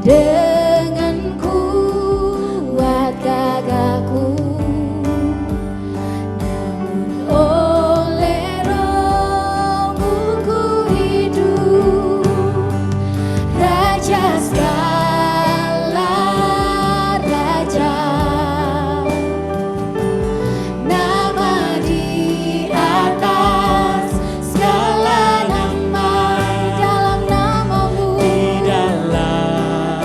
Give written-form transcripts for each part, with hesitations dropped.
dengan kuat gagahku, namun oleh Roh-Mu ku hidup. Raja segala raja, nama di atas segala nama, di dalam namamu, di dalam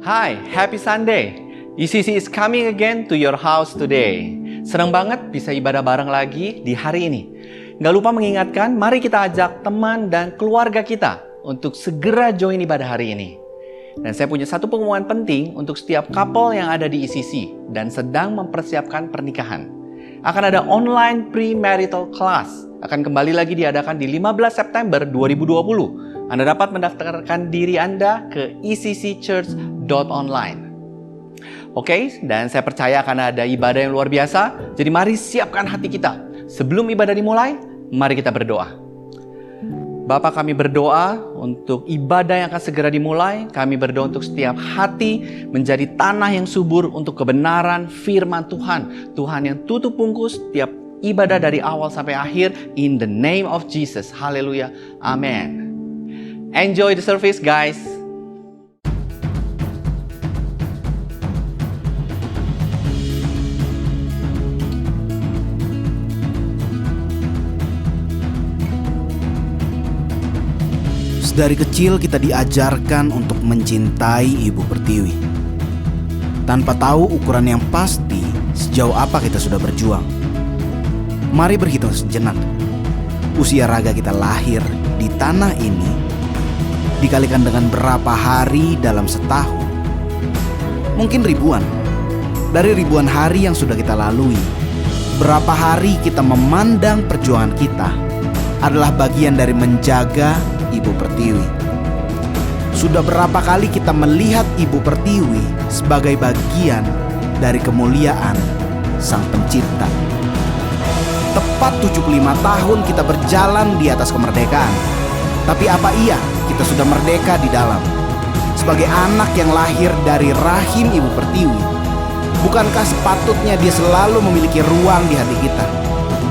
Hi, happy Sunday. ECC is coming again to your house today. Senang banget bisa ibadah bareng lagi di hari ini. Nggak lupa mengingatkan, mari kita ajak teman dan keluarga kita untuk segera join ibadah hari ini. Dan saya punya satu pengumuman penting untuk setiap couple yang ada di ECC dan sedang mempersiapkan pernikahan. Akan ada online premarital class. Akan kembali lagi diadakan di 15 September 2020. Anda dapat mendaftarkan diri Anda ke eccchurch.online. Oke, dan saya percaya akan ada ibadah yang luar biasa. Jadi mari siapkan hati kita. Sebelum ibadah dimulai, mari kita berdoa. Bapa, kami berdoa untuk ibadah yang akan segera dimulai. Kami berdoa untuk setiap hati menjadi tanah yang subur untuk kebenaran firman Tuhan. Tuhan yang tutup bungkus setiap ibadah dari awal sampai akhir. In the name of Jesus. Haleluya. Amen. Enjoy the service, guys. Dari kecil kita diajarkan untuk mencintai Ibu Pertiwi. Tanpa tahu ukuran yang pasti sejauh apa kita sudah berjuang. Mari berhitung sejenak. Usia raga kita lahir di tanah ini dikalikan dengan berapa hari dalam setahun. Mungkin ribuan. Dari ribuan hari yang sudah kita lalui, berapa hari kita memandang perjuangan kita adalah bagian dari menjaga Ibu Pertiwi. Sudah berapa kali kita melihat Ibu Pertiwi sebagai bagian dari kemuliaan Sang Pencipta. Tepat 75 tahun kita berjalan di atas kemerdekaan. Tapi apa iya kita sudah merdeka di dalam? Sebagai anak yang lahir dari rahim Ibu Pertiwi, bukankah sepatutnya dia selalu memiliki ruang di hati kita?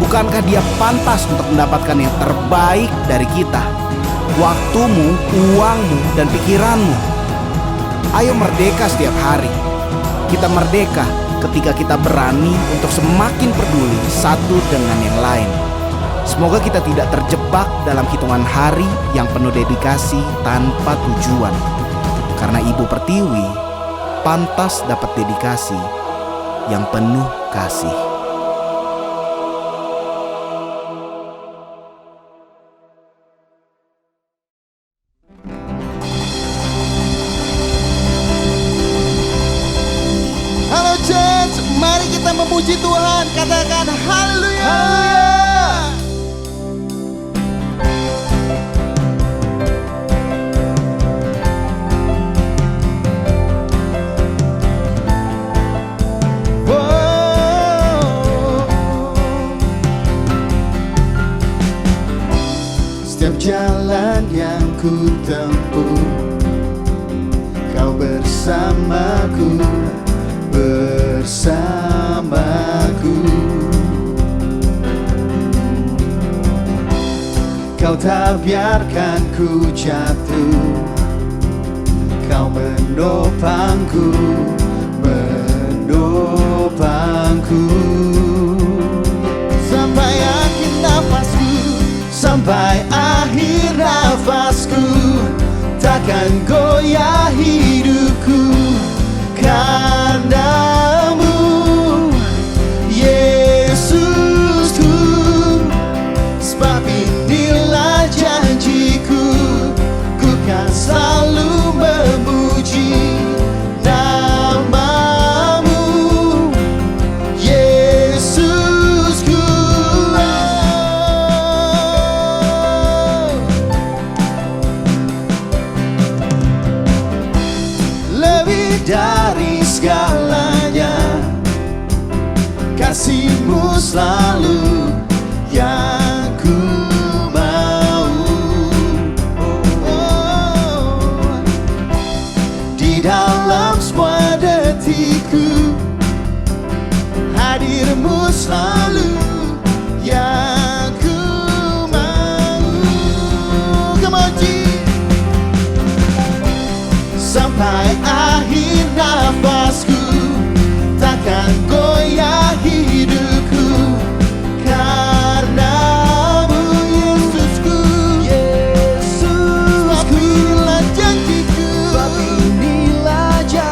Bukankah dia pantas untuk mendapatkan yang terbaik dari kita? Waktumu, uangmu, dan pikiranmu. Ayo merdeka setiap hari. Kita merdeka ketika kita berani untuk semakin peduli satu dengan yang lain. Semoga kita tidak terjebak dalam hitungan hari yang penuh dedikasi tanpa tujuan. Karena Ibu Pertiwi pantas dapat dedikasi yang penuh kasih. Mari kita memuji Tuhan, katakan haleluya. Setiap jalan yang ku tempuh, Kau bersamaku. Kau tak biarkan ku jatuh, Kau menopangku. Sampai akhir nafasku, sampai akhir nafasku, takkan goyah hidupku. Karenamu, Yesusku, sebab inilah janjiku, ku kan selalu memuji namamu, Yesusku. Lebih dari segalanya, kasih-Mu selalu yang ku mau. Di dalam semua detikku, hadir-Mu selalu yang ku mau. Come on, sampai akhir nafasku, takkan goyah hidupku. Karenamu, Yesusku, Yesusku, inilah janjiku, inilah janjiku.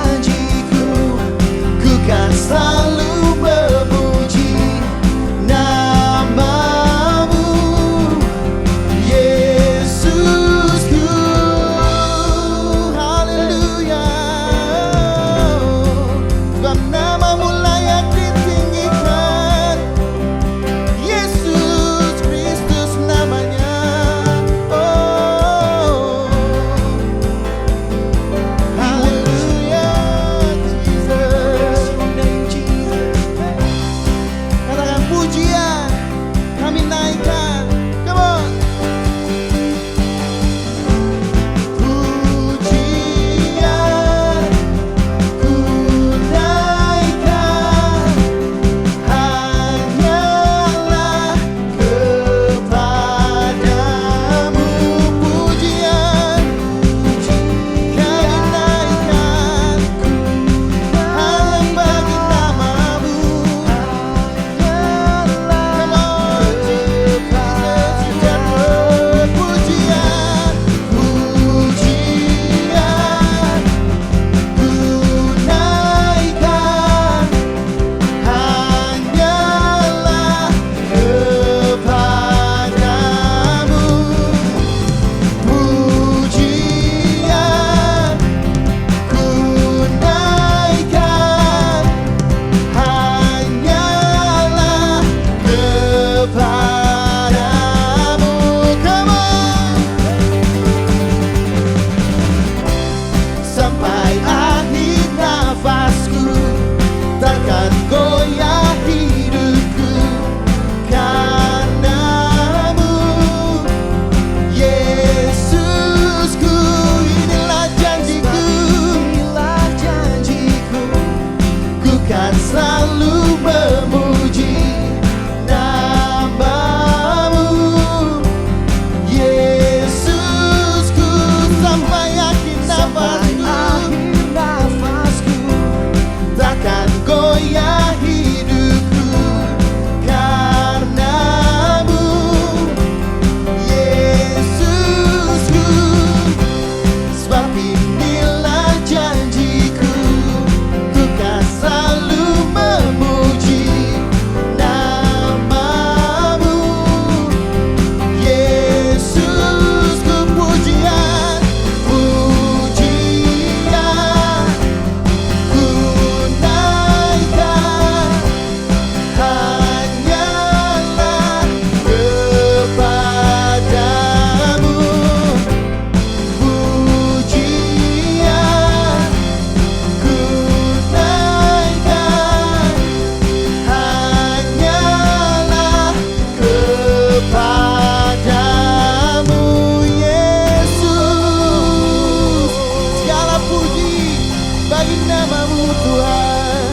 Tuhan.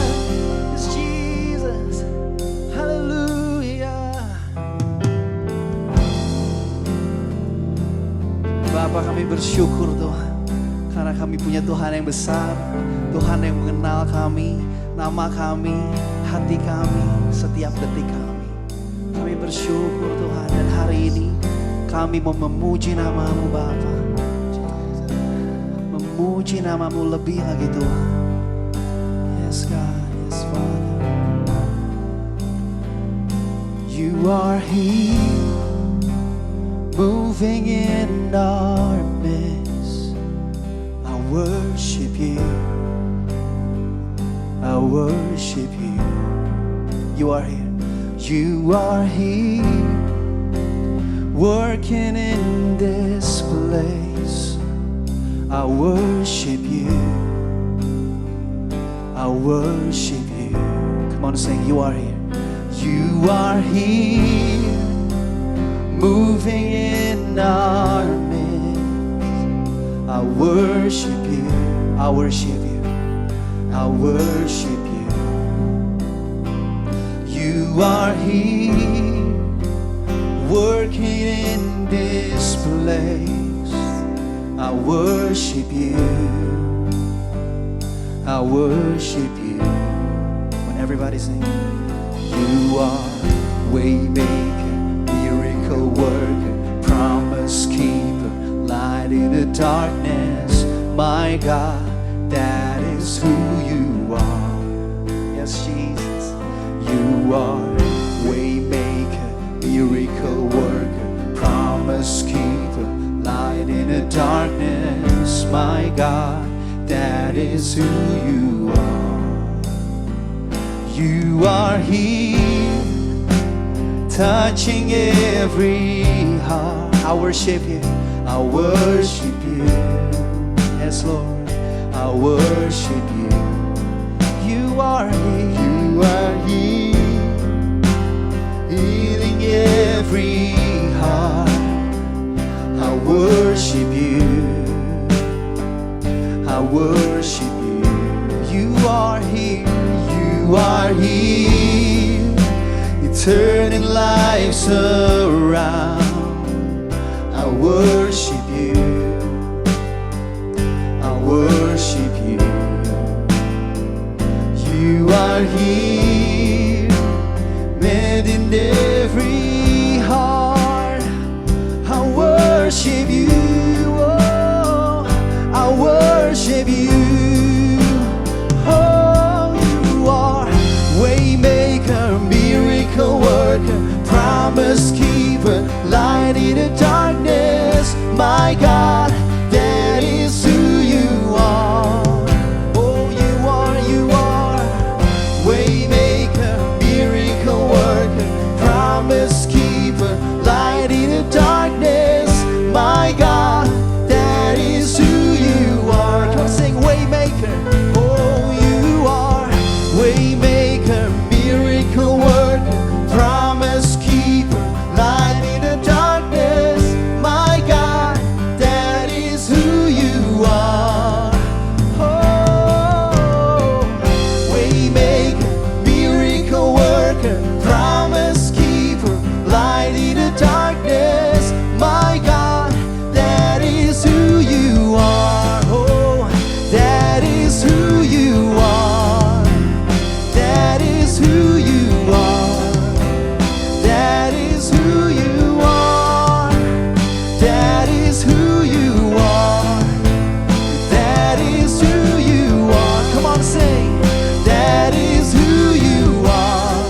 Yes, Jesus. Haleluya. Bapa, kami bersyukur Tuhan, karena kami punya Tuhan yang besar, Tuhan yang mengenal kami, nama kami, hati kami, setiap detik kami. Kami bersyukur Tuhan, dan hari ini kami mau memuji nama-Mu Bapa, memuji nama-Mu lebih lagi Tuhan. Yes God, yes Father. You are here, moving in our midst. I worship you, I worship you. You are here, you are here, working in this place. I worship you, I worship you. Come on, sing, you are here. You are here, moving in our midst. I worship you, I worship you, I worship you. You are here, working in this place. I worship you, I worship you. When everybody sing, you are waymaker, miracle worker, promise keeper, light in the darkness. My God, that is who you are. Yes, Jesus, you are waymaker, miracle worker, promise keeper, light in the darkness. My God, that is who you are. You are here, touching every heart. I worship you, I worship you. Yes, Lord, I worship you. You are here, you are here, healing every heart. I worship you, I worship you. You are here, you are here, you're turning lives around. I worship you, I worship you. You are here, mending every heart. I worship you, oh, I worship you. Miracle worker, promise keeper, light in the darkness. My God, that is who you are. Oh, you are waymaker, miracle worker, promise keeper, light in the darkness. My God, that is who you are. Come on, sing waymaker. Oh, you are waymaker, miracle worker, promise keeper, light in the darkness. My God, that is who you are. Oh, waymaker, miracle worker, promise keeper, light in the darkness. My God, that is who you are. Oh, that is who you are. That is who you are. That is who you are. That is who you are. That is who you are. Come on, sing. That is who you are.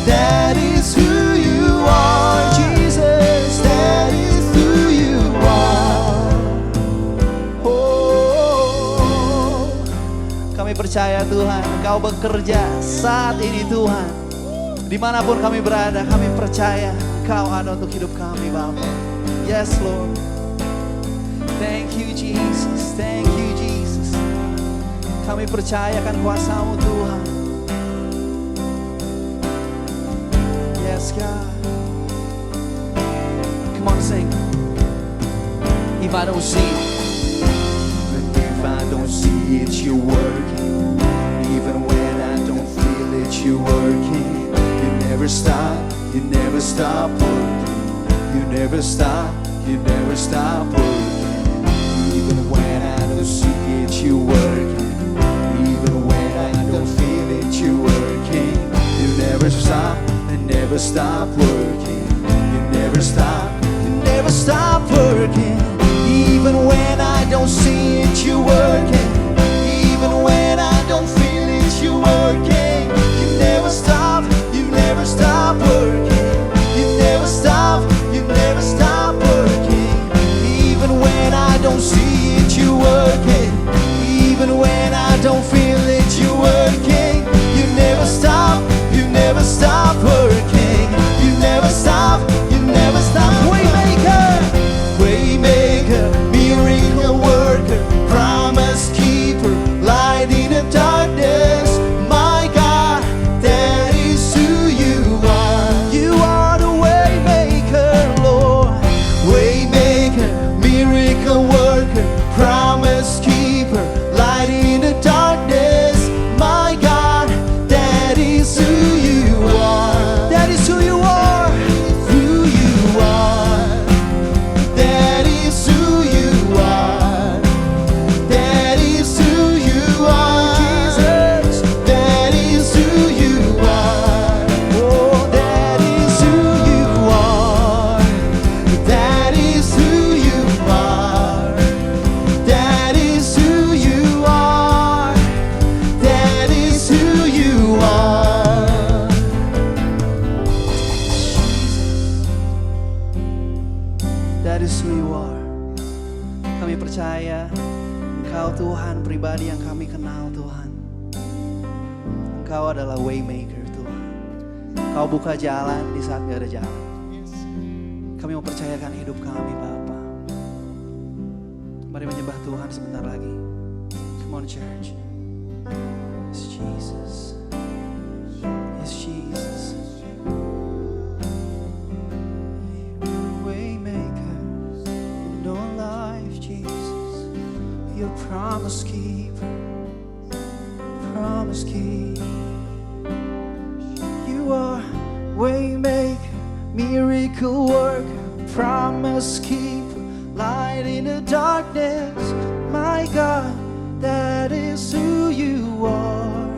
That is who you are, Jesus. That is who you are. Oh, kami percaya Tuhan, Engkau bekerja saat ini Tuhan. Dimanapun kami berada, kami percaya Engkau ada untuk hidup kami, Bapa. Yes, Lord. Thank you, Jesus. Thank you, Jesus. Kami percayakan kuasa-Mu, Tuhan. Yes, God. Come on, sing. If I don't see it, but if I don't see it, you're working. stop working. You never stop working. Even when I don't see it, you working. Even when I don't feel it, you working. You never stop working. You never stop working. Even when I don't see it, you working. Even when I don't feel it, you working. You never stop working. You never stop working. Even when I don't see it, you working. Even when I don't feel it, you working. You never stop working. You never stop. Waymaker, miracle worker, promise keeper, light in the darkness. My God, that is who you are. You are the waymaker, Lord. Waymaker, miracle worker, promise keeper, light in the darkness. My God, that is who you are. That is who you are. Who you are. That is who you are. That is who you are. Jesus. That is who you are. Oh, that is who you are. That is who you are. That is who you are. That is who you are. That is who you are. Kami percaya Engkau Tuhan pribadi yang kami kenal Tuhan. Engkau adalah waymaker Tuhan. Engkau buka jalan di saat gak ada jalan. Kami mau percayakan hidup kami Bapa. Mari menyembah Tuhan sebentar lagi. Come on church. Yes Jesus. Yes Jesus. Waymaker in our life, Jesus. Your promise keeper. Promise keeper. You are waymaker, miracle worker, promise keeper, light in the darkness. My God, that is who you are.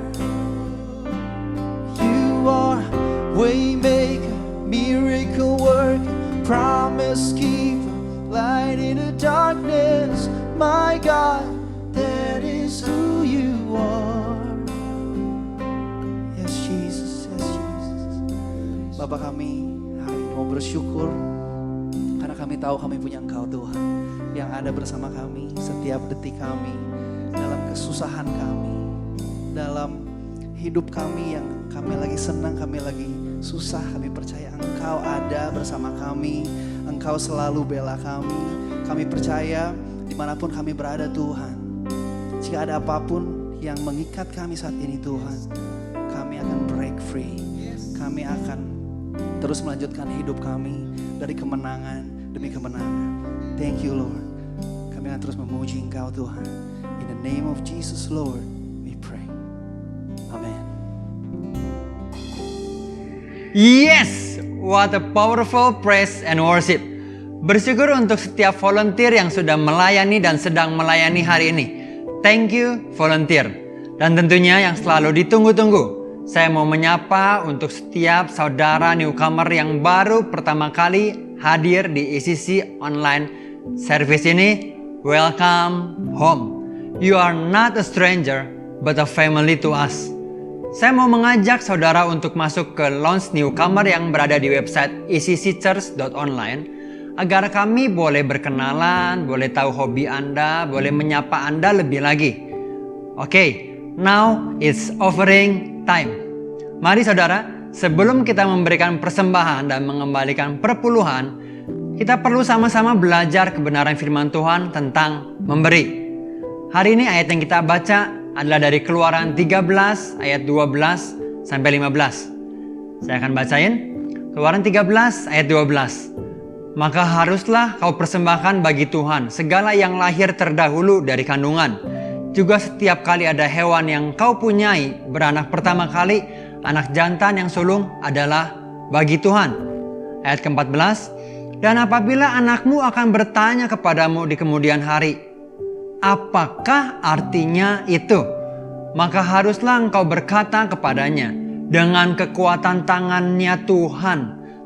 You are waymaker, miracle worker, promise keeper, light in the darkness. My God, that is who you are. Yes Jesus, yes Jesus. Bapa kami hari ini mau bersyukur karena kami tahu kami punya Engkau Tuhan yang ada bersama kami setiap detik kami, dalam kesusahan kami, dalam hidup kami yang kami lagi senang, kami lagi susah. Kami percaya Engkau ada bersama kami, Engkau selalu bela kami. Kami percaya dimanapun kami berada Tuhan, jika ada apapun yang mengikat kami saat ini Tuhan, kami akan break free. Kami akan terus melanjutkan hidup kami dari kemenangan demi kemenangan. Thank you Lord. Kami akan terus memuji Engkau Tuhan. In the name of Jesus Lord we pray. Amen. Yes, what a powerful praise and worship. Bersyukur untuk setiap volunteer yang sudah melayani dan sedang melayani hari ini. Thank you volunteer. Dan tentunya yang selalu ditunggu-tunggu, saya mau menyapa untuk setiap saudara newcomer yang baru pertama kali hadir di ECC online service ini. Welcome home. You are not a stranger, but a family to us. Saya mau mengajak saudara untuk masuk ke launch newcomer yang berada di website eccchurch.online agar kami boleh berkenalan, boleh tahu hobi Anda, boleh menyapa Anda lebih lagi. Oke, now it's offering time. Mari saudara, sebelum kita memberikan persembahan dan mengembalikan perpuluhan, kita perlu sama-sama belajar kebenaran firman Tuhan tentang memberi. Hari ini ayat yang kita baca adalah dari Keluaran 13 ayat 12 sampai 15. Saya akan bacain. Keluaran 13 ayat 12. Maka haruslah kau persembahkan bagi Tuhan segala yang lahir terdahulu dari kandungan. Juga setiap kali ada hewan yang kau punyai beranak pertama kali, anak jantan yang sulung adalah bagi Tuhan. Ayat ke-14, dan apabila anakmu akan bertanya kepadamu di kemudian hari, apakah artinya itu? Maka haruslah engkau berkata kepadanya, dengan kekuatan tangannya Tuhan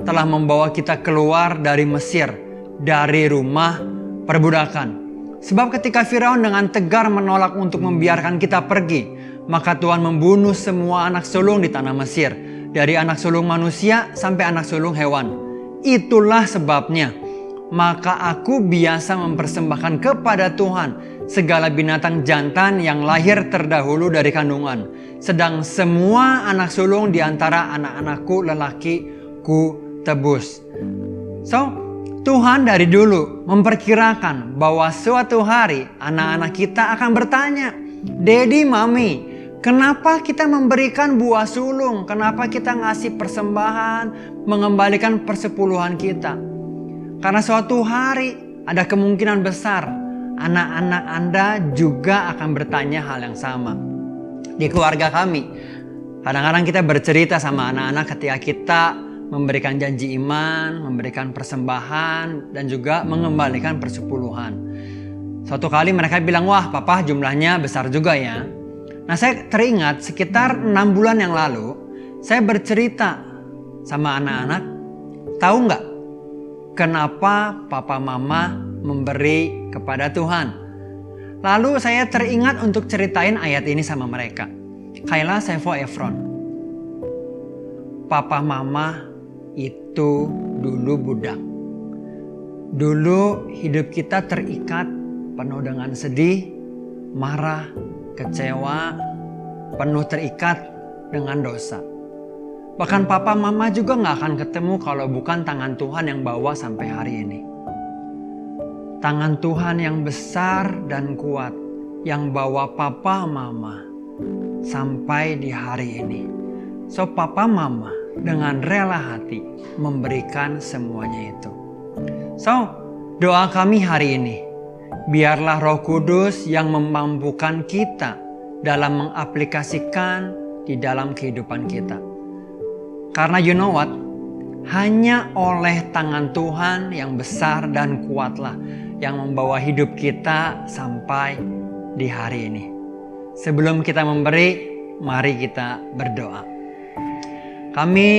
telah membawa kita keluar dari Mesir, dari rumah perbudakan. Sebab ketika Firaun dengan tegar menolak untuk membiarkan kita pergi, maka Tuhan membunuh semua anak sulung di tanah Mesir, dari anak sulung manusia sampai anak sulung hewan. Itulah sebabnya, maka aku biasa mempersembahkan kepada Tuhan segala binatang jantan yang lahir terdahulu dari kandungan. Sedang semua anak sulung di antara anak-anakku lelaki ku tebus. So, Tuhan dari dulu memperkirakan bahwa suatu hari anak-anak kita akan bertanya, Daddy, Mami, kenapa kita memberikan buah sulung? Kenapa kita ngasih persembahan, mengembalikan persepuluhan kita? Karena suatu hari ada kemungkinan besar anak-anak Anda juga akan bertanya hal yang sama. Di keluarga kami, kadang-kadang kita bercerita sama anak-anak ketika kita memberikan janji iman, memberikan persembahan, dan juga mengembalikan persepuluhan. Suatu kali mereka bilang, wah papa jumlahnya besar juga ya. Nah saya teringat sekitar 6 bulan yang lalu, saya bercerita sama anak-anak, tahu nggak kenapa papa mama memberi kepada Tuhan? Lalu saya teringat untuk ceritain ayat ini sama mereka. Kayla, Sevo, Efron. Papa mama itu dulu budak. Dulu hidup kita terikat penuh dengan sedih, marah, kecewa, penuh terikat dengan dosa. Bahkan papa mama juga gak akan ketemu kalau bukan tangan Tuhan yang bawa sampai hari ini. Tangan Tuhan yang besar dan kuat yang bawa papa mama sampai di hari ini. So papa mama dengan rela hati memberikan semuanya itu. So doa kami hari ini, biarlah Roh Kudus yang memampukan kita dalam mengaplikasikan di dalam kehidupan kita. Karena you know what? Hanya oleh tangan Tuhan yang besar dan kuatlah yang membawa hidup kita sampai di hari ini. Sebelum kita memberi, mari kita berdoa. Kami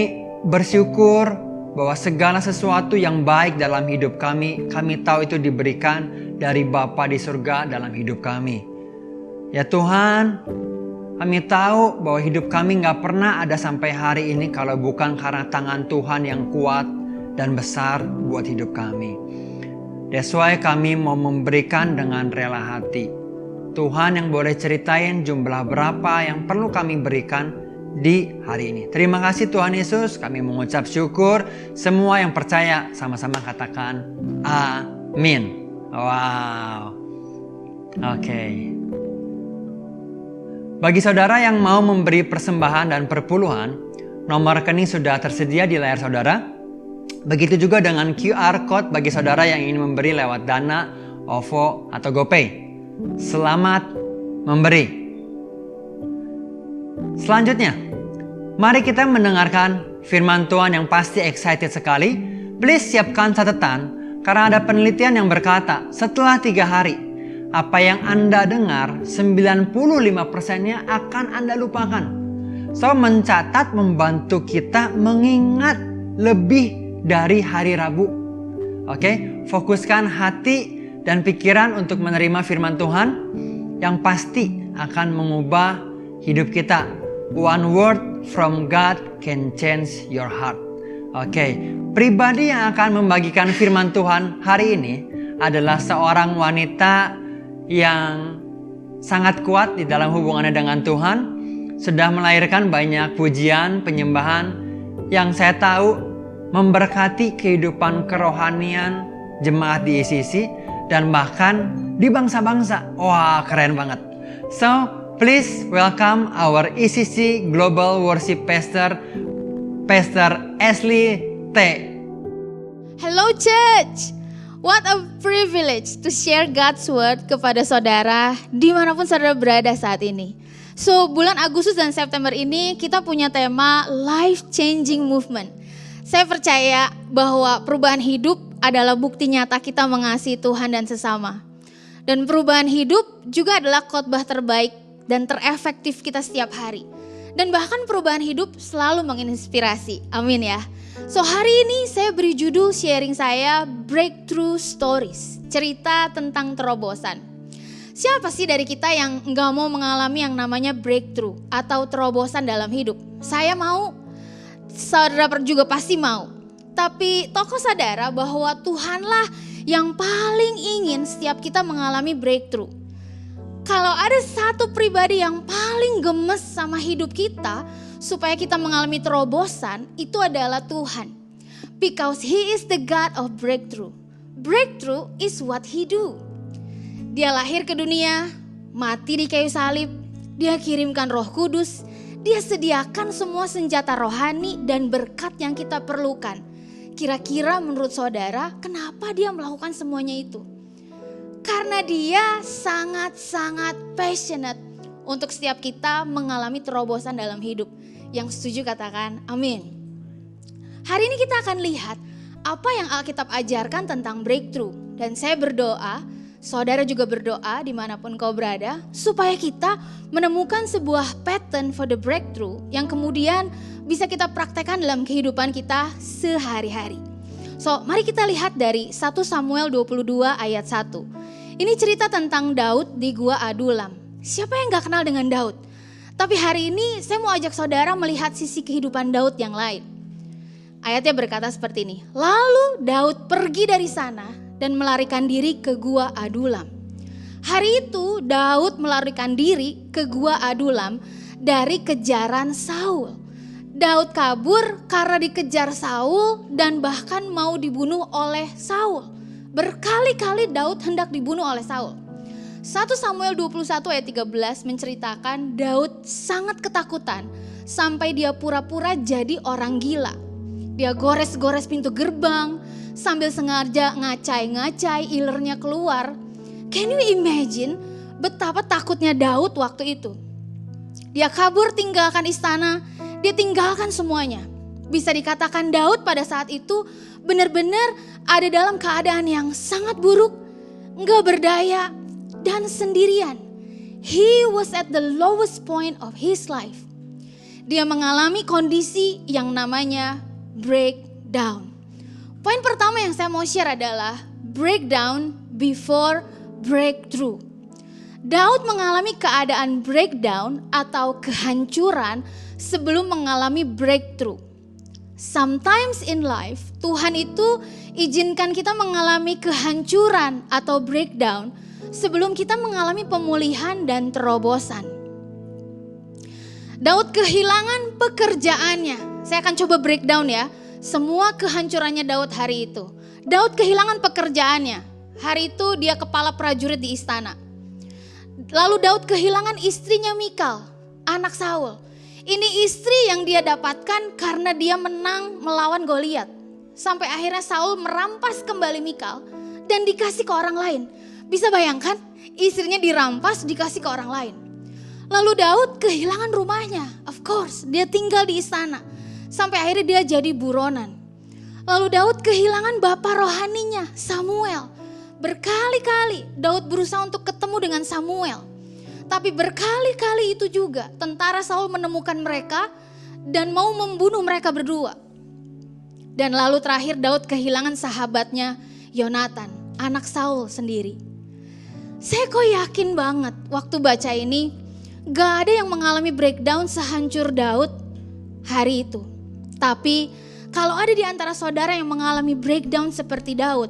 bersyukur bahwa segala sesuatu yang baik dalam hidup kami tahu itu diberikan dari Bapa di surga dalam hidup kami. Ya Tuhan, kami tahu bahwa hidup kami gak pernah ada sampai hari ini kalau bukan karena tangan Tuhan yang kuat dan besar buat hidup kami. That's why kami mau memberikan dengan rela hati. Tuhan yang boleh ceritain jumlah berapa yang perlu kami berikan di hari ini. Terima kasih Tuhan Yesus, kami mengucap syukur. Semua yang percaya sama-sama katakan amin. Wow. Oke. Bagi saudara yang mau memberi persembahan dan perpuluhan, nomor rekening sudah tersedia di layar saudara. Begitu juga dengan QR Code bagi saudara yang ingin memberi lewat Dana, OVO, atau GoPay. Selamat memberi. Selanjutnya, mari kita mendengarkan firman Tuhan yang pasti excited sekali. Please siapkan catatan, karena ada penelitian yang berkata, setelah 3 hari, apa yang Anda dengar, 95%-nya akan Anda lupakan. So, mencatat membantu kita mengingat lebih dari hari Rabu. Oke, fokuskan hati dan pikiran untuk menerima firman Tuhan yang pasti akan mengubah hidup kita. One word from God can change your heart. Oke, pribadi yang akan membagikan firman Tuhan hari ini adalah seorang wanita yang sangat kuat di dalam hubungannya dengan Tuhan. Sudah melahirkan banyak pujian, penyembahan yang saya tahu memberkati kehidupan kerohanian jemaat di ECC dan bahkan di bangsa-bangsa. Wah, keren banget. So, please welcome our ECC Global Worship Pastor, Pastor Ashley T. Hello church! What a privilege to share God's word kepada saudara dimanapun saudara berada saat ini. So bulan Agustus dan September ini kita punya tema Life Changing Movement. Saya percaya bahwa perubahan hidup adalah bukti nyata kita mengasihi Tuhan dan sesama. Dan perubahan hidup juga adalah khotbah terbaik dan terefektif kita setiap hari. Dan bahkan perubahan hidup selalu menginspirasi. Amin ya. So hari ini saya beri judul sharing saya Breakthrough Stories. Cerita tentang terobosan. Siapa sih dari kita yang nggak mau mengalami yang namanya breakthrough atau terobosan dalam hidup? Saya mau, saudara juga pasti mau. Tapi tokoh sadar bahwa Tuhanlah yang paling ingin setiap kita mengalami breakthrough. Kalau ada satu pribadi yang paling gemes sama hidup kita supaya kita mengalami terobosan, itu adalah Tuhan. Because He is the God of breakthrough. Breakthrough is what He do. Dia lahir ke dunia, mati di kayu salib, Dia kirimkan Roh Kudus, Dia sediakan semua senjata rohani dan berkat yang kita perlukan. Kira-kira menurut saudara, kenapa Dia melakukan semuanya itu? Karena Dia sangat-sangat passionate untuk setiap kita mengalami terobosan dalam hidup. Yang setuju katakan amin. Hari ini kita akan lihat apa yang Alkitab ajarkan tentang breakthrough. Dan saya berdoa, saudara juga berdoa dimanapun kau berada, supaya kita menemukan sebuah pattern for the breakthrough yang kemudian bisa kita praktekkan dalam kehidupan kita sehari-hari. So, mari kita lihat dari 1 Samuel 22 ayat 1. Ini cerita tentang Daud di Gua Adulam. Siapa yang gak kenal dengan Daud? Tapi hari ini saya mau ajak saudara melihat sisi kehidupan Daud yang lain. Ayatnya berkata seperti ini. Lalu Daud pergi dari sana dan melarikan diri ke Gua Adulam. Hari itu Daud melarikan diri ke Gua Adulam dari kejaran Saul. Daud kabur karena dikejar Saul dan bahkan mau dibunuh oleh Saul. Berkali-kali Daud hendak dibunuh oleh Saul. 1 Samuel 21 ayat 13 menceritakan Daud sangat ketakutan sampai dia pura-pura jadi orang gila. Dia gores-gores pintu gerbang sambil sengaja ngacai-ngacai ilernya keluar. Can you imagine betapa takutnya Daud waktu itu? Dia kabur tinggalkan istana, dia tinggalkan semuanya. Bisa dikatakan Daud pada saat itu benar-benar ada dalam keadaan yang sangat buruk, enggak berdaya, dan sendirian. He was at the lowest point of his life. Dia mengalami kondisi yang namanya breakdown. Poin pertama yang saya mau share adalah breakdown before breakthrough. Daud mengalami keadaan breakdown atau kehancuran sebelum mengalami breakthrough. Sometimes in life, Tuhan itu izinkan kita mengalami kehancuran atau breakdown sebelum kita mengalami pemulihan dan terobosan. Daud kehilangan pekerjaannya. Saya akan coba breakdown ya. Semua kehancurannya Daud hari itu. Daud kehilangan pekerjaannya. Hari itu dia kepala prajurit di istana. Lalu Daud kehilangan istrinya Mikal, anak Saul. Ini istri yang dia dapatkan karena dia menang melawan Goliat. Sampai akhirnya Saul merampas kembali Mikal dan dikasih ke orang lain. Bisa bayangkan, istrinya dirampas dikasih ke orang lain. Lalu Daud kehilangan rumahnya. Of course, dia tinggal di istana. Sampai akhirnya dia jadi buronan. Lalu Daud kehilangan bapa rohaninya, Samuel. Berkali-kali Daud berusaha untuk ketemu dengan Samuel. Tapi berkali-kali itu juga tentara Saul menemukan mereka dan mau membunuh mereka berdua. Dan lalu terakhir Daud kehilangan sahabatnya Yonatan, anak Saul sendiri. Saya kok yakin banget waktu baca ini gak ada yang mengalami breakdown sehancur Daud hari itu. Tapi kalau ada di antara saudara yang mengalami breakdown seperti Daud,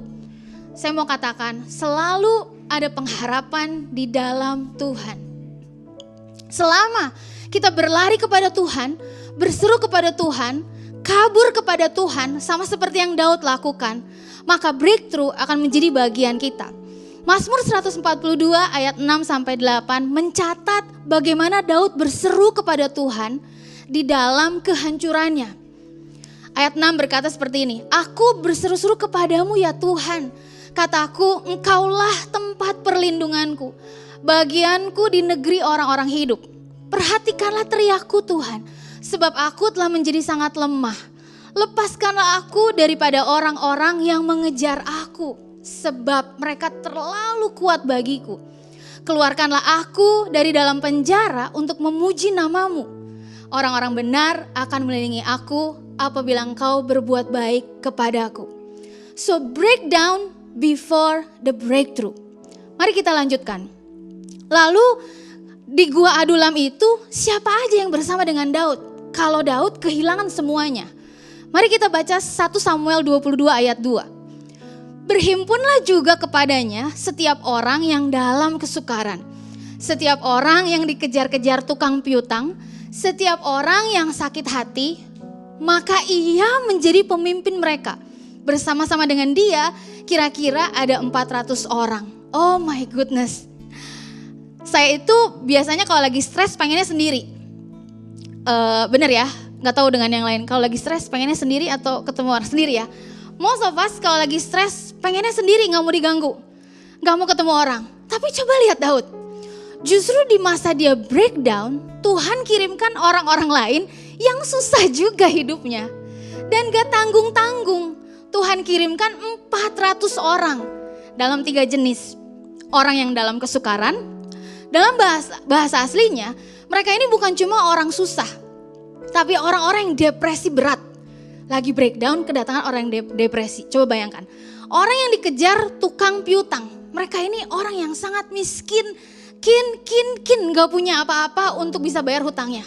saya mau katakan selalu ada pengharapan di dalam Tuhan. Selama kita berlari kepada Tuhan, berseru kepada Tuhan, kabur kepada Tuhan sama seperti yang Daud lakukan, maka breakthrough akan menjadi bagian kita. Mazmur 142 ayat 6-8 mencatat bagaimana Daud berseru kepada Tuhan di dalam kehancurannya. Ayat 6 berkata seperti ini, aku berseru-seru kepadamu ya Tuhan, kataku engkaulah tempat perlindunganku, bagianku di negeri orang-orang hidup. Perhatikanlah teriakku Tuhan, sebab aku telah menjadi sangat lemah. Lepaskanlah aku daripada orang-orang yang mengejar aku, sebab mereka terlalu kuat bagiku. Keluarkanlah aku dari dalam penjara untuk memuji namamu. Orang-orang benar akan melindungi aku apabila engkau berbuat baik kepadaku. So break down before the breakthrough. Mari kita lanjutkan. Lalu di Gua Adulam itu siapa aja yang bersama dengan Daud? Kalau Daud kehilangan semuanya. Mari kita baca 1 Samuel 22 ayat 2. Berhimpunlah juga kepadanya setiap orang yang dalam kesukaran. Setiap orang yang dikejar-kejar tukang piutang. Setiap orang yang sakit hati. Maka ia menjadi pemimpin mereka. Bersama-sama dengan dia kira-kira ada 400 orang. Oh my goodness. Saya itu biasanya kalau lagi stres pengennya sendiri. Bener ya? Gak tahu dengan yang lain. Kalau lagi stres pengennya sendiri atau ketemu orang sendiri ya. Most of us kalau lagi stres pengennya sendiri, gak mau diganggu. Gak mau ketemu orang. Tapi coba lihat Daud. Justru di masa dia breakdown, Tuhan kirimkan orang-orang lain yang susah juga hidupnya. Dan gak tanggung-tanggung. Tuhan kirimkan 400 orang dalam 3 jenis. Orang yang dalam kesukaran. Dalam bahasa aslinya, mereka ini bukan cuma orang susah. Tapi orang-orang yang depresi berat. Lagi breakdown kedatangan orang yang depresi. Coba bayangkan. Orang yang dikejar tukang piutang. Mereka ini orang yang sangat miskin. Gak punya apa-apa untuk bisa bayar hutangnya.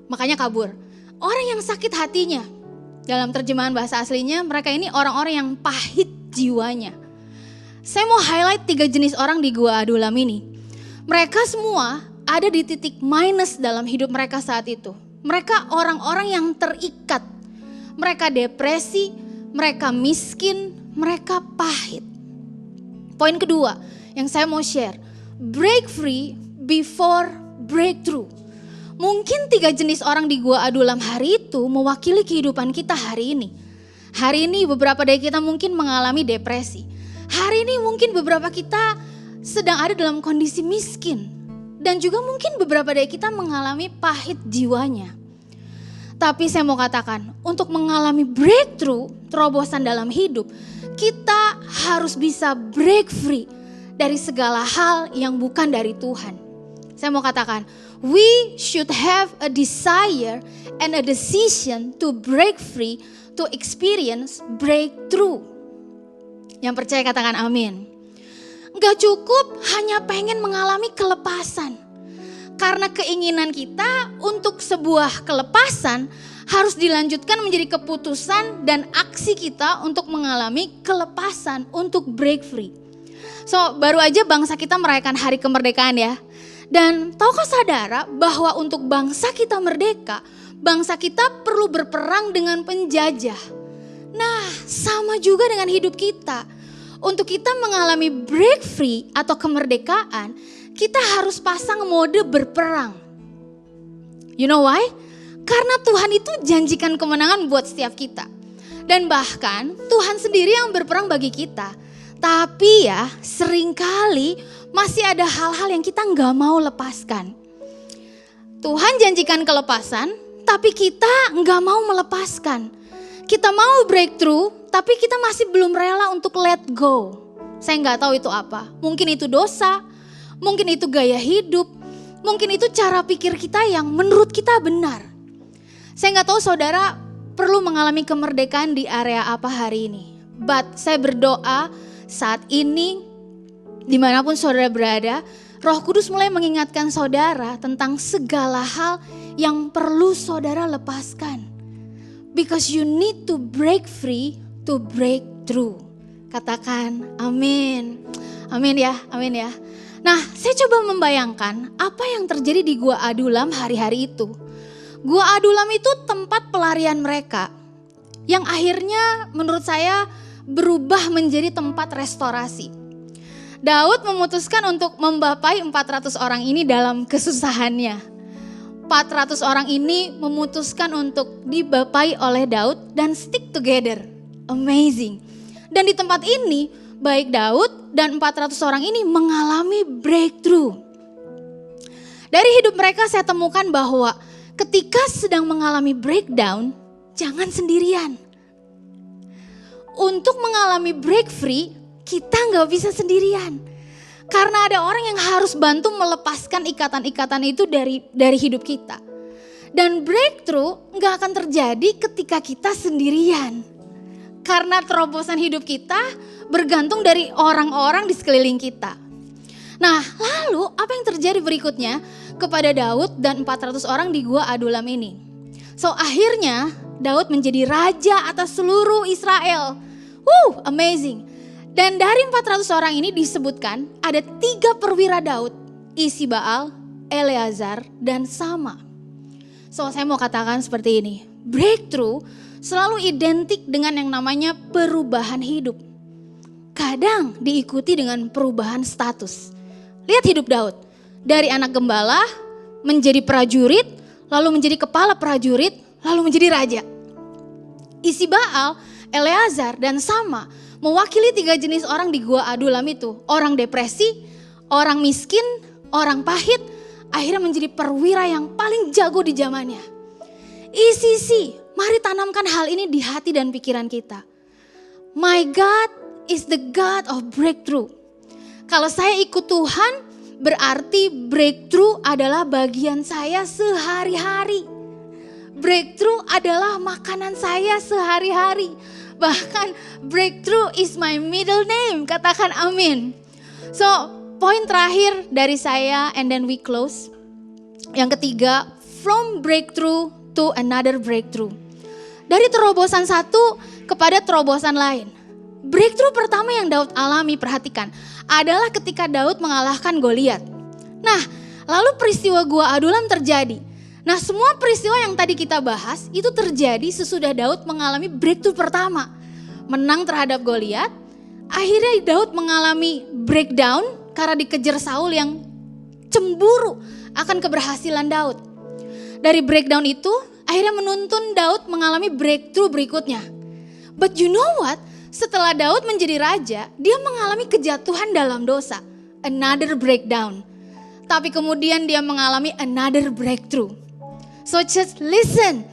Makanya kabur. Orang yang sakit hatinya. Dalam terjemahan bahasa aslinya mereka ini orang-orang yang pahit jiwanya. Saya mau highlight 3 jenis orang di Gua Adulam ini. Mereka semua ada di titik minus dalam hidup mereka saat itu. Mereka orang-orang yang terikat. Mereka depresi, mereka miskin, mereka pahit. Poin kedua yang saya mau share. Break free before breakthrough. Mungkin 3 jenis orang di Gua Adulam hari itu mewakili kehidupan kita hari ini. Hari ini beberapa dari kita mungkin mengalami depresi. Hari ini mungkin beberapa kita sedang ada dalam kondisi miskin. Dan juga mungkin beberapa dari kita mengalami pahit jiwanya. Tapi saya mau katakan, untuk mengalami breakthrough, terobosan dalam hidup, kita harus bisa break free dari segala hal yang bukan dari Tuhan. Saya mau katakan, we should have a desire and a decision to break free, to experience breakthrough. Yang percaya katakan amin. Gak cukup hanya pengen mengalami kelepasan. Karena keinginan kita untuk sebuah kelepasan harus dilanjutkan menjadi keputusan dan aksi kita untuk mengalami kelepasan, untuk break free. So, baru aja bangsa kita merayakan hari kemerdekaan ya. Dan tahukah saudara bahwa untuk bangsa kita merdeka, bangsa kita perlu berperang dengan penjajah. Nah, sama juga dengan hidup kita. Untuk kita mengalami break free atau kemerdekaan, kita harus pasang mode berperang. You know why? Karena Tuhan itu janjikan kemenangan buat setiap kita. Dan bahkan Tuhan sendiri yang berperang bagi kita. Tapi ya seringkali masih ada hal-hal yang kita gak mau lepaskan. Tuhan janjikan kelepasan, tapi kita gak mau melepaskan. Kita mau breakthrough, tapi kita masih belum rela untuk let go. Saya nggak tahu itu apa. Mungkin itu dosa, mungkin itu gaya hidup, mungkin itu cara pikir kita yang menurut kita benar. Saya nggak tahu saudara perlu mengalami kemerdekaan di area apa hari ini. But saya berdoa saat ini, dimanapun saudara berada, Roh Kudus mulai mengingatkan saudara tentang segala hal yang perlu saudara lepaskan. Because you need to break free to break through. Katakan amin. Amin ya, amin ya. Nah, saya coba membayangkan apa yang terjadi di Gua Adulam hari-hari itu. Gua Adulam itu tempat pelarian mereka. Yang akhirnya menurut saya berubah menjadi tempat restorasi. Daud memutuskan untuk membapai 400 orang ini dalam kesusahannya. 400 orang ini memutuskan untuk dibapai oleh Daud dan stick together. Amazing. Dan di tempat ini baik Daud dan 400 orang ini mengalami breakthrough. Dari hidup mereka saya temukan bahwa ketika sedang mengalami breakdown, jangan sendirian. untuk mengalami break free, kita gak bisa sendirian. Karena ada orang yang harus bantu melepaskan ikatan-ikatan itu dari hidup kita. Dan breakthrough gak akan terjadi ketika kita sendirian. Karena terobosan hidup kita bergantung dari orang-orang di sekeliling kita. Nah, lalu apa yang terjadi berikutnya kepada Daud dan 400 orang di Gua Adulam ini? So, akhirnya Daud menjadi raja atas seluruh Israel. Amazing. Dan dari 400 orang ini disebutkan ada 3 perwira Daud, Isbaal, Eleazar, dan Sama. So, saya mau katakan seperti ini. Breakthrough selalu identik dengan yang namanya perubahan hidup. Kadang diikuti dengan perubahan status. Lihat hidup Daud. Dari anak gembala menjadi prajurit, lalu menjadi kepala prajurit, lalu menjadi raja. Isbaal, Eleazar, dan Sama mewakili 3 jenis orang di Gua Adulam itu. Orang depresi, orang miskin, orang pahit, akhirnya menjadi perwira yang paling jago di zamannya. ECC, mari tanamkan hal ini di hati dan pikiran kita. My God is the God of breakthrough. Kalau saya ikut Tuhan, berarti breakthrough adalah bagian saya sehari-hari. Breakthrough adalah makanan saya sehari-hari. Bahkan breakthrough is my middle name. Katakan amin. So, poin terakhir dari saya and then we close. Yang ketiga, from breakthrough to another breakthrough. Dari terobosan satu kepada terobosan lain. Breakthrough pertama yang Daud alami, perhatikan, adalah ketika Daud mengalahkan Goliat. Nah, lalu peristiwa Gua Adulam terjadi. Nah, semua peristiwa yang tadi kita bahas itu terjadi sesudah Daud mengalami breakthrough pertama. Menang terhadap Goliat, akhirnya Daud mengalami breakdown karena dikejar Saul yang cemburu akan keberhasilan Daud. Dari breakdown itu, akhirnya menuntun Daud mengalami breakthrough berikutnya. But you know what? Setelah Daud menjadi raja, dia mengalami kejatuhan dalam dosa. Another breakdown. Tapi kemudian dia mengalami another breakthrough. So just listen,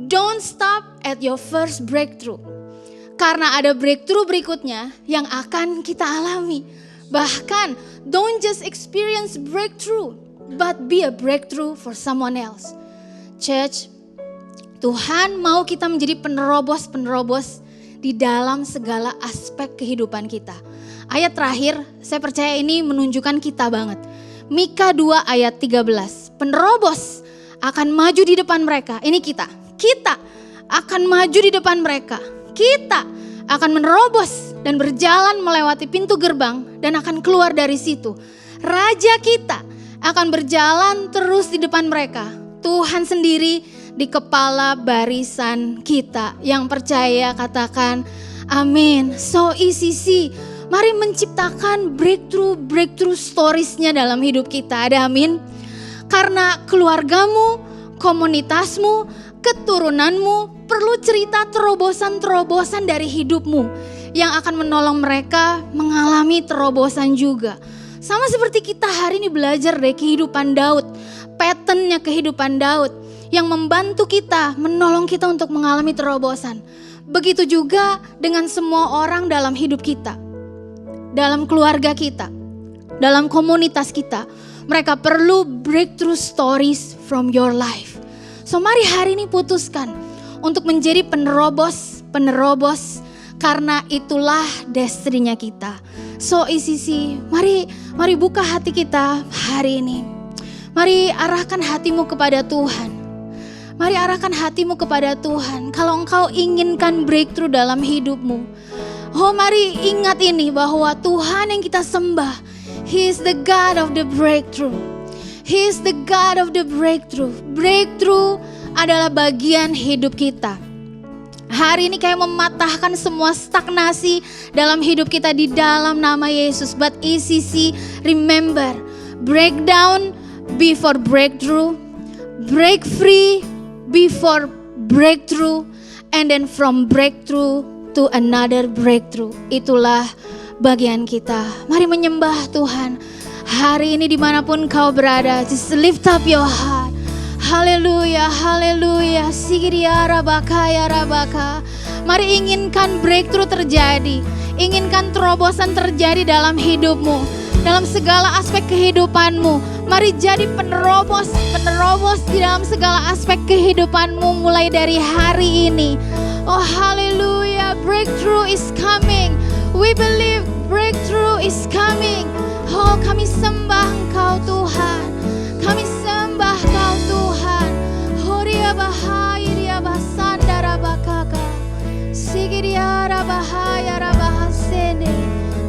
don't stop at your first breakthrough. Karena ada breakthrough berikutnya yang akan kita alami. Bahkan don't just experience breakthrough, but be a breakthrough for someone else. Church, Tuhan mau kita menjadi penerobos-penerobos di dalam segala aspek kehidupan kita. Ayat terakhir, saya percaya ini menunjukkan kita banget. Mika 2 ayat 13, penerobos akan maju di depan mereka. Ini kita akan maju di depan mereka. Kita akan menerobos dan berjalan melewati pintu gerbang dan akan keluar dari situ. Raja kita akan berjalan terus di depan mereka. Tuhan sendiri di kepala barisan kita. Yang percaya katakan amin. So ECC, mari menciptakan breakthrough storiesnya dalam hidup kita. Ada amin? Karena keluargamu, komunitasmu, keturunanmu perlu cerita terobosan-terobosan dari hidupmu yang akan menolong mereka mengalami terobosan juga. Sama seperti kita hari ini belajar dari kehidupan Daud, patternnya kehidupan Daud yang membantu kita, menolong kita untuk mengalami terobosan. Begitu juga dengan semua orang dalam hidup kita, dalam keluarga kita, dalam komunitas kita. Mereka perlu breakthrough stories from your life. So mari hari ini putuskan untuk menjadi penerobos karena itulah destiny-nya kita. So ECC, mari buka hati kita hari ini. Mari arahkan hatimu kepada Tuhan. Mari arahkan hatimu kepada Tuhan. Kalau engkau inginkan breakthrough dalam hidupmu, mari ingat ini bahwa Tuhan yang kita sembah, He is the God of the breakthrough. He is the God of the breakthrough. Breakthrough adalah bagian hidup kita. Hari ini kayak mematahkan semua stagnasi dalam hidup kita di dalam nama Yesus. But ECC, remember, breakdown before breakthrough, break free before breakthrough, and then from breakthrough to another breakthrough. Itulah bagian kita. Mari menyembah Tuhan. Hari ini dimanapun kau berada, just lift up your heart. Haleluya, haleluya. Sigiriya rabaka ya rabaka. Mari inginkan breakthrough terjadi. Inginkan terobosan terjadi dalam hidupmu, dalam segala aspek kehidupanmu. Mari jadi penerobos di dalam segala aspek kehidupanmu mulai dari hari ini. Oh haleluya, breakthrough is coming. We believe breakthrough is coming. Oh kami sembah Engkau Tuhan. Kami sembah Kau Tuhan. Horia bahaya dia basandara bakaka. Sigiria bahaya rabahasene.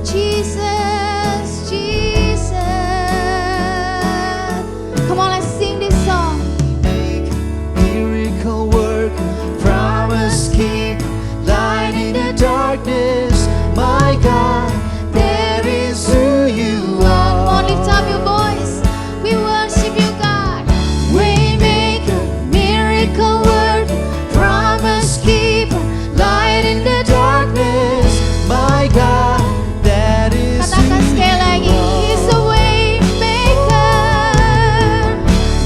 Jesus, Jesus. Come on, let's sing this song. Miracle worker, promise keep, light in the darkness. My God, that is who you Come on, are. lift up your voice. We worship you, God. Waymaker, miracle worker, Promise keeper, light in the darkness. My God, that is katakan sekali lagi. He's a waymaker.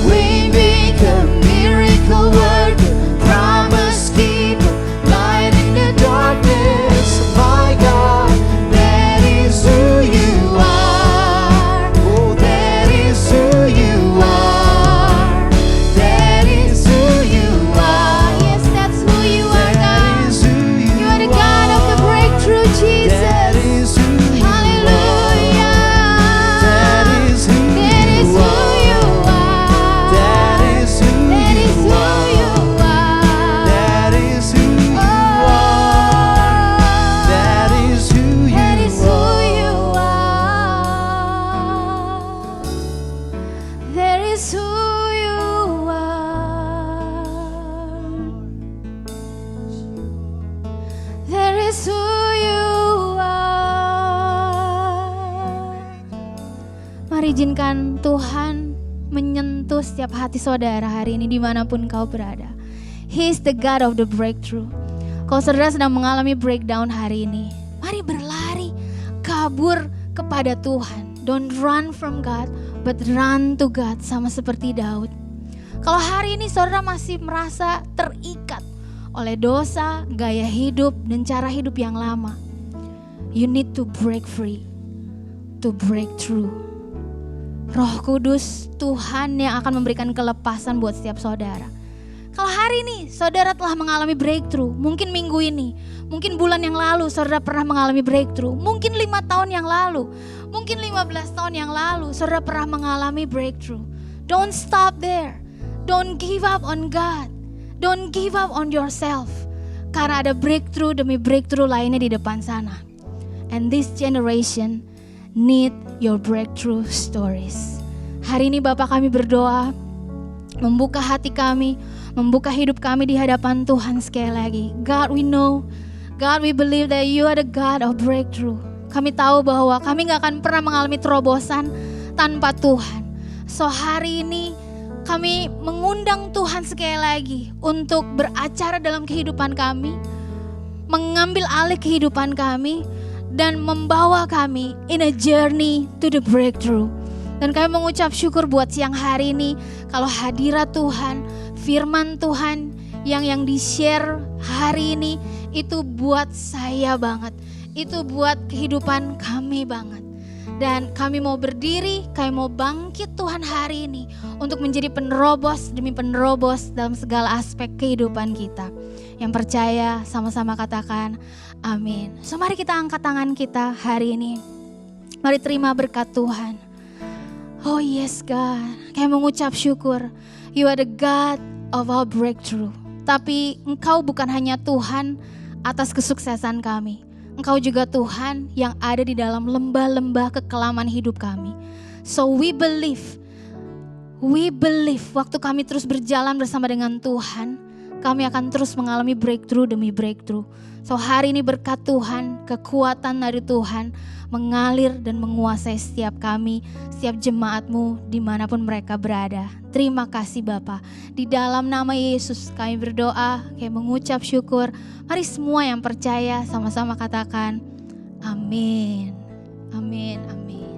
Waymaker, miracle worker, promise keeper, light in the darkness. My God, that is who you are. Oh, that is who you are. That is who you are. Yes, that's who you are, That God. is who you You are the God of the breakthrough, That Jesus. is who you Hallelujah. That is who That is you who are. you are. That is who That is you who are. you are. That is who you are. That is who That is who you you are. That is who you are. That is who you are. Mari izinkan Tuhan menyentuh setiap hati saudara hari ini dimanapun kau berada. He is the God of the breakthrough. Kalau saudara sedang mengalami breakdown hari ini, mari berlari, kabur kepada Tuhan. Don't run from God, but run to God, sama seperti Daud. Kalau hari ini saudara masih merasa terikat oleh dosa, gaya hidup, dan cara hidup yang lama, you need to break free, to break through. Roh Kudus Tuhan yang akan memberikan kelepasan buat setiap saudara. Kalau hari ini saudara telah mengalami breakthrough, mungkin minggu ini, mungkin bulan yang lalu saudara pernah mengalami breakthrough, mungkin 5 tahun yang lalu, mungkin 15 tahun yang lalu saudara pernah mengalami breakthrough. Don't stop there. Don't give up on God. Don't give up on yourself. Karena ada breakthrough demi breakthrough lainnya di depan sana. And this generation need your breakthrough stories. Hari ini Bapak kami berdoa, membuka hati kami, membuka hidup kami di hadapan Tuhan sekali lagi. God, we know, God, we believe that you are the God of breakthrough. Kami tahu bahwa kami gak akan pernah mengalami terobosan tanpa Tuhan. So hari ini kami mengundang Tuhan sekali lagi untuk beracara dalam kehidupan kami, mengambil alih kehidupan kami, dan membawa kami in a journey to the breakthrough. Dan kami mengucap syukur buat siang hari ini, kalau hadirat Tuhan, firman Tuhan yang di-share hari ini, itu buat saya banget, itu buat kehidupan kami banget. Dan kami mau berdiri, kami mau bangkit Tuhan hari ini untuk menjadi penerobos demi penerobos dalam segala aspek kehidupan kita. Yang percaya sama-sama katakan amin. So mari kita angkat tangan kita hari ini. Mari terima berkat Tuhan. Oh yes God, kami mengucap syukur. You are the God of our breakthrough. Tapi Engkau bukan hanya Tuhan atas kesuksesan kami. Engkau juga Tuhan yang ada di dalam lembah-lembah kekelaman hidup kami. So we believe waktu kami terus berjalan bersama dengan Tuhan, kami akan terus mengalami breakthrough demi breakthrough. So hari ini berkat Tuhan, kekuatan dari Tuhan mengalir dan menguasai setiap kami, setiap jemaatmu dimanapun mereka berada. Terima kasih Bapa. Di dalam nama Yesus kami berdoa, kami mengucap syukur. Mari semua yang percaya sama-sama katakan amin. Amin, amin.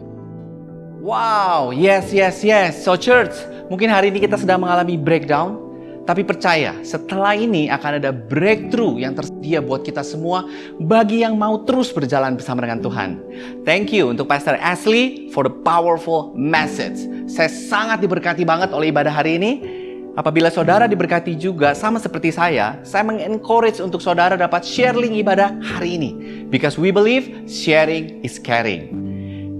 Wow, yes. So church, mungkin hari ini kita sedang mengalami breakdown. Tapi percaya, setelah ini akan ada breakthrough yang tersedia buat kita semua bagi yang mau terus berjalan bersama dengan Tuhan. Thank you untuk Pastor Ashley for the powerful message. Saya sangat diberkati banget oleh ibadah hari ini. Apabila saudara diberkati juga sama seperti saya meng-encourage untuk saudara dapat share link ibadah hari ini. Because we believe sharing is caring.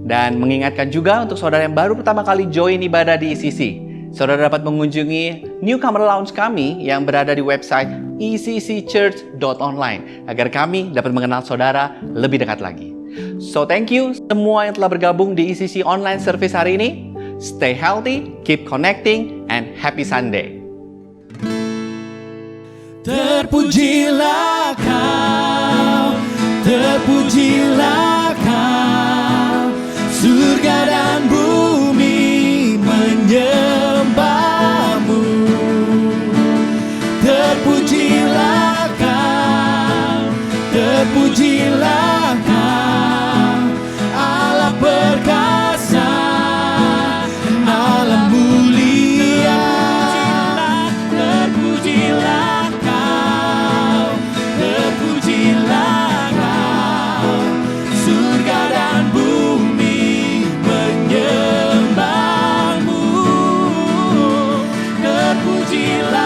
Dan mengingatkan juga untuk saudara yang baru pertama kali join ibadah di ECC. Saudara dapat mengunjungi newcomer lounge kami yang berada di website eccchurch.online agar kami dapat mengenal saudara lebih dekat lagi. So thank you semua yang telah bergabung di ECC online service hari ini. Stay healthy, keep connecting, and happy Sunday. Terpujilah kau, terpujilah kau, surga dan bumi menyembahmu. Terpujilah kau, terpujilah kau, Allah perkasa, Allah mulia. Terpujilah kau, terpujilah kau, surga dan bumi menyembahmu. Terpujilah